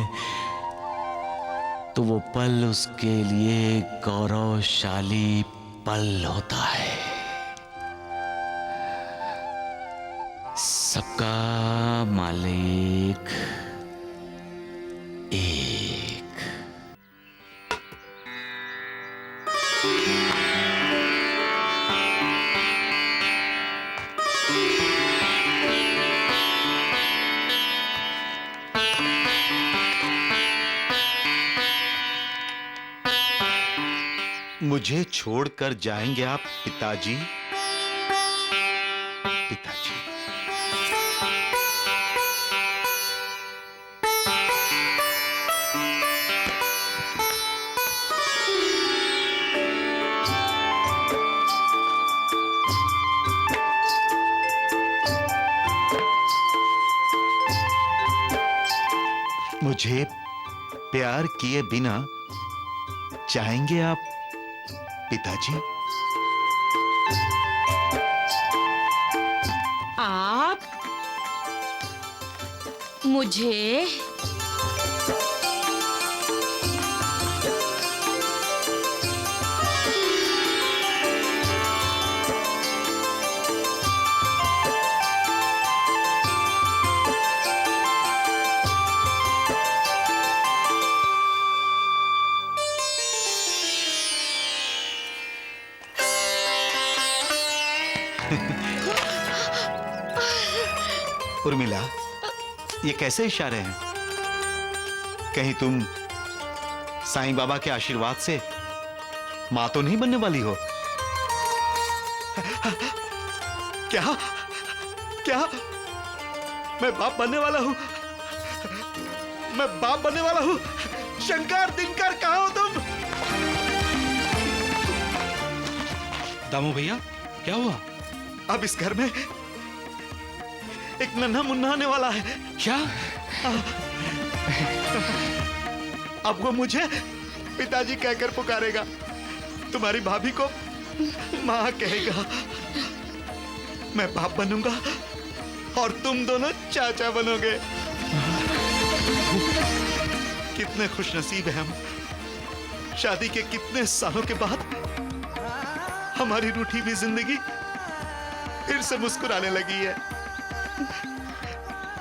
तो वो पल उसके लिए गौरवशाली पल होता है। सबका मालिक एक। मुझे छोड़कर जाएंगे आप पिताजी? पिताजी, मुझे प्यार किए बिना चाहेंगे आप पिताजी? आप मुझे उर्मिला, ये कैसे इशारे हैं? कहीं तुम साईं बाबा के आशीर्वाद से मां तो नहीं बनने वाली हो? क्या क्या मैं बाप बनने वाला हूं? मैं बाप बनने वाला हूं? शंकर, दिनकर, कहां हो तुम? दामू भैया, क्या हुआ? अब इस घर में एक नन्हा मुन्ना आने वाला है। क्या? अब वो मुझे पिताजी कहकर पुकारेगा, तुम्हारी भाभी को मां कहेगा, मैं बाप बनूंगा और तुम दोनों चाचा बनोगे। कितने खुशनसीब हैं हम। शादी के कितने सालों के बाद हमारी रूठी हुई जिंदगी फिर से मुस्कुराने लगी है।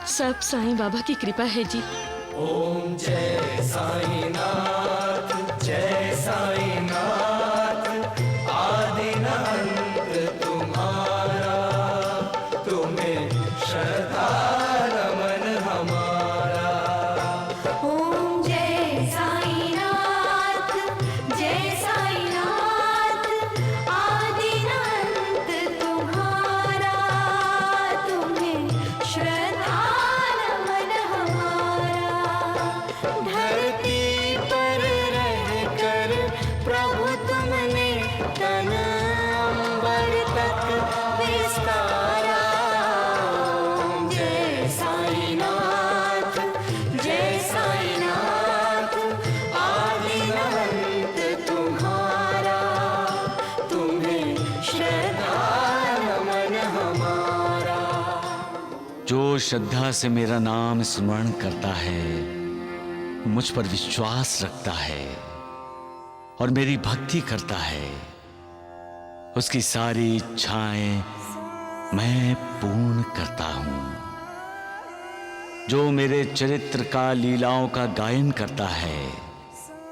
सब साईं बाबा की कृपा है जी। ओम जय साईनाथ, जय साईनाथ, आदि न अंत तुम्हारा, तुम्हें श्रद्धा नमन हमारा। ओम जय साईनाथ, जय साईनाथ, आदि अनंत तुम्हारा, तुम्हें श्रद्धा नमन हमारा। धरती पर रहकर प्रभु जो श्रद्धा से मेरा नाम स्मरण करता है, मुझ पर विश्वास रखता है और मेरी भक्ति करता है, उसकी सारी इच्छाएं मैं पूर्ण करता हूं। जो मेरे चरित्र का, लीलाओं का गायन करता है,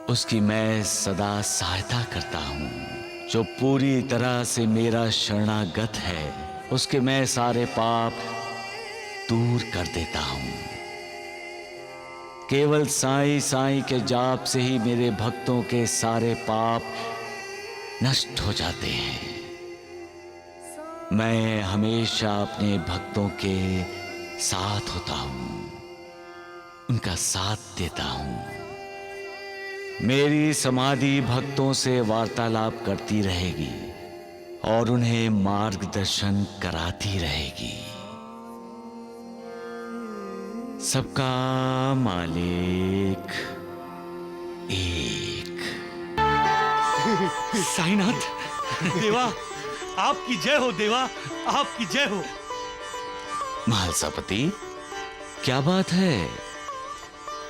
उसकी मैं सदा सहायता करता हूं। जो पूरी तरह से मेरा शरणागत है, उसके मैं सारे पाप दूर कर देता हूं। केवल साईं साईं के जाप से ही मेरे भक्तों के सारे पाप नष्ट हो जाते हैं। मैं हमेशा अपने भक्तों के साथ होता हूं, उनका साथ देता हूं। मेरी समाधि भक्तों से वार्तालाप करती रहेगी और उन्हें मार्गदर्शन कराती रहेगी। सबका मालिक एक। साईनाथ देवा, आपकी जय हो देवा, आपकी जय हो। महालसापति, क्या बात है?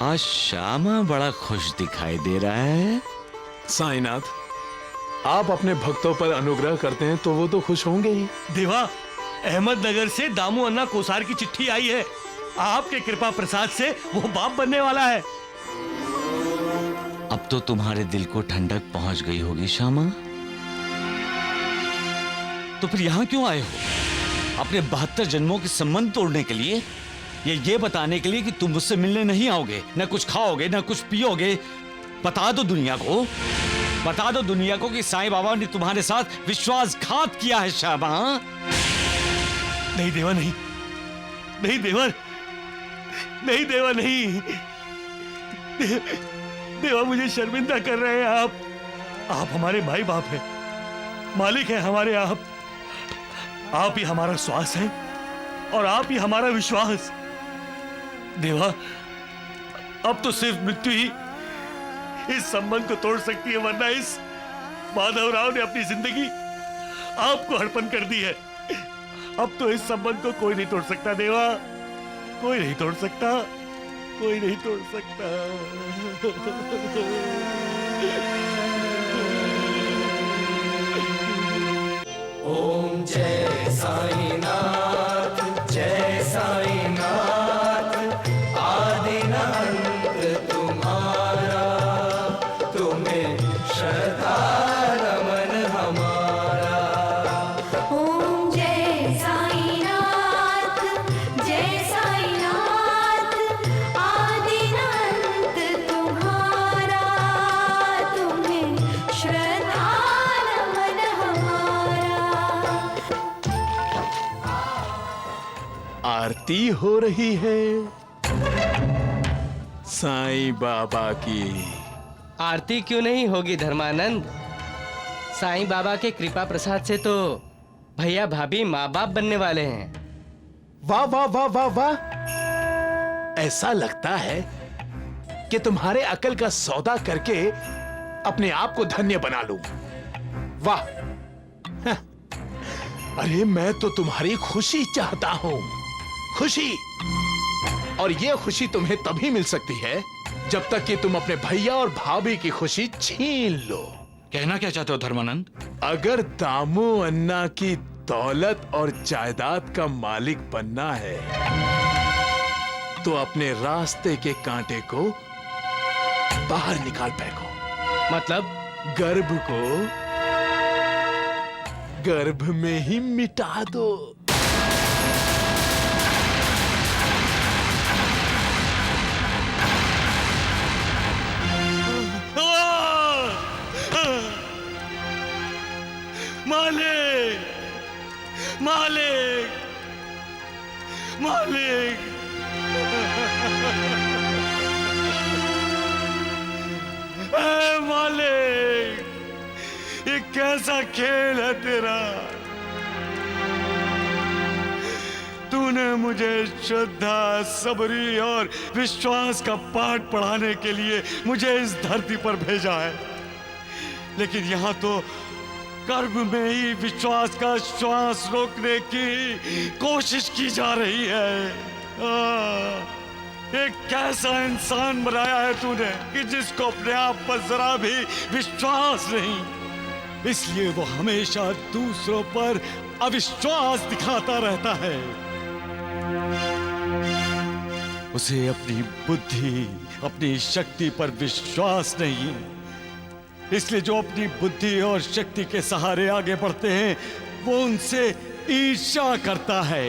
आज श्यामा बड़ा खुश दिखाई दे रहा है। साईनाथ, आप अपने भक्तों पर अनुग्रह करते हैं तो वो तो खुश होंगे ही। देवा, अहमदनगर से दामू अन्ना कोसार की चिट्ठी आई है। आपके कृपा प्रसाद से वो बाप बनने वाला है। अब तो तुम्हारे दिल को ठंडक पहुंच गई होगी श्यामा। तो फिर यहां क्यों आए हो? अपने 72 जन्मों के संबंध तोड़ने के लिए? ये बताने के लिए कि तुम मुझसे मिलने नहीं आओगे, न कुछ खाओगे न कुछ पियोगे? बता दो दुनिया को, बता दो दुनिया को कि साईं बाबा ने तुम्हारे साथ विश्वासघात किया है श्यामा। नहीं देवा, नहीं नहीं देवा, नहीं देवा, नहीं देवा, मुझे शर्मिंदा कर रहे हैं आप हमारे भाई बाप हैं, मालिक हैं हमारे। आप ही हमारा श्वास है और आप ही हमारा विश्वास। देवा, अब तो सिर्फ मृत्यु ही इस संबंध को तोड़ सकती है, वरना इस माधवराव ने अपनी जिंदगी आपको अर्पण कर दी है। अब तो इस संबंध को कोई नहीं तोड़ सकता देवा, कोई नहीं तोड़ सकता, कोई नहीं तोड़ सकता। ओम जय साईनाथ, जय साईनाथ, आदि न अंत तुम्हारा, तुम्हें श्रद्धा नमन हमारा। ओम जय साईनाथ, जय साईनाथ, आदि अनंत तुम्हारा, तुम्हें श्रद्धा नमन हमारा। आरती हो रही है साईं बाबा की। आरती क्यों नहीं होगी धर्मानंद? साईं बाबा के कृपा प्रसाद से तो भैया भाभी माँ बाप बनने वाले हैं। वाह वाह वाह वाह वाह, ऐसा लगता है कि तुम्हारे अकल का सौदा करके अपने आप को धन्य बना लूं। वाह, अरे मैं तो तुम्हारी खुशी चाहता हूं, खुशी। और ये खुशी तुम्हें तभी मिल सकती है जब तक कि तुम अपने भैया और भाभी की खुशी छीन लो। कहना क्या चाहते हो धर्मानंद? अगर दामू अन्ना की दौलत और जायदाद का मालिक बनना है तो अपने रास्ते के कांटे को बाहर निकाल फेंको। मतलब? गर्भ को गर्भ में ही मिटा दो। मालिक, मालिक, मालिक, मालिक, ये कैसा खेल है तेरा? तूने मुझे श्रद्धा, सबरी और विश्वास का पाठ पढ़ाने के लिए मुझे इस धरती पर भेजा है, लेकिन यहाँ तो गर्भ में ही विश्वास का श्वास रोकने की कोशिश की जा रही है। एक कैसा इंसान बनाया है तूने कि जिसको अपने आप पर जरा भी विश्वास नहीं, इसलिए वो हमेशा दूसरों पर अविश्वास दिखाता रहता है। उसे अपनी बुद्धि, अपनी शक्ति पर विश्वास नहीं, इसलिए जो अपनी बुद्धि और शक्ति के सहारे आगे बढ़ते हैं वो उनसे ईर्ष्या करता है।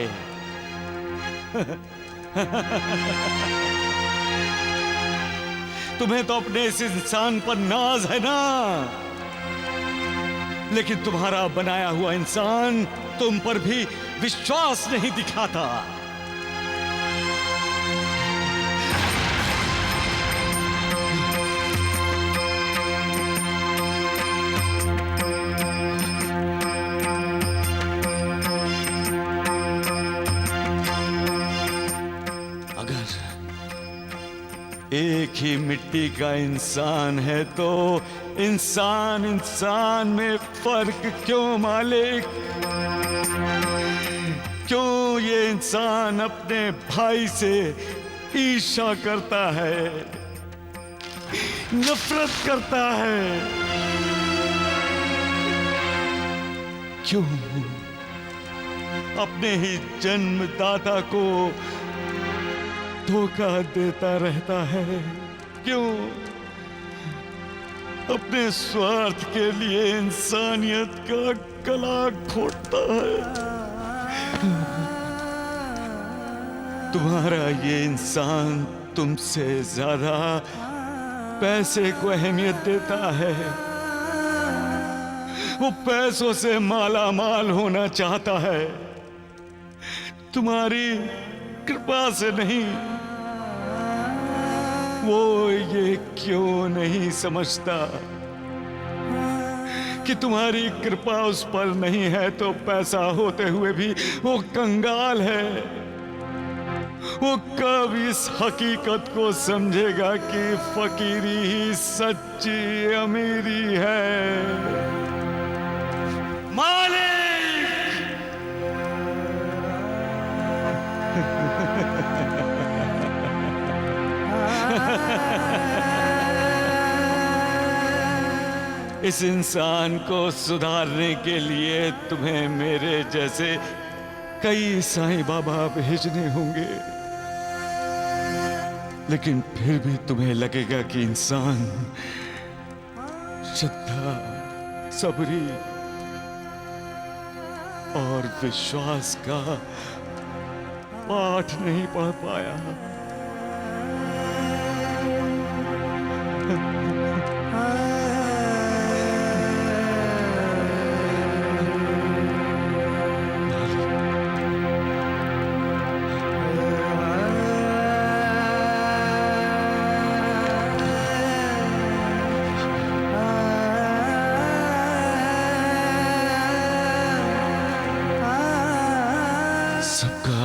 तुम्हें तो अपने इस इंसान पर नाज है ना, लेकिन तुम्हारा बनाया हुआ इंसान तुम पर भी विश्वास नहीं दिखाता। एक ही मिट्टी का इंसान है तो इंसान इंसान में फर्क क्यों मालिक? क्यों ये इंसान अपने भाई से ईर्ष्या करता है, नफरत करता है? क्यों अपने ही जन्मदाता को धोखा देता रहता है? क्यों अपने स्वार्थ के लिए इंसानियत का गला घोटता है? तुम्हारा ये इंसान तुमसे ज्यादा पैसे को अहमियत देता है। वो पैसों से माला माल होना चाहता है, तुम्हारी कृपा से नहीं। वो ये क्यों नहीं समझता कि तुम्हारी कृपा उस पर नहीं है तो पैसा होते हुए भी वो कंगाल है। वो कब इस हकीकत को समझेगा कि फकीरी ही सच्ची अमीरी है? मालिक! इस इंसान को सुधारने के लिए तुम्हें मेरे जैसे कई साईं बाबा भेजने होंगे, लेकिन फिर भी तुम्हें लगेगा कि इंसान श्रद्धा, सबरी और विश्वास का पाठ नहीं पढ़ पाया। सबका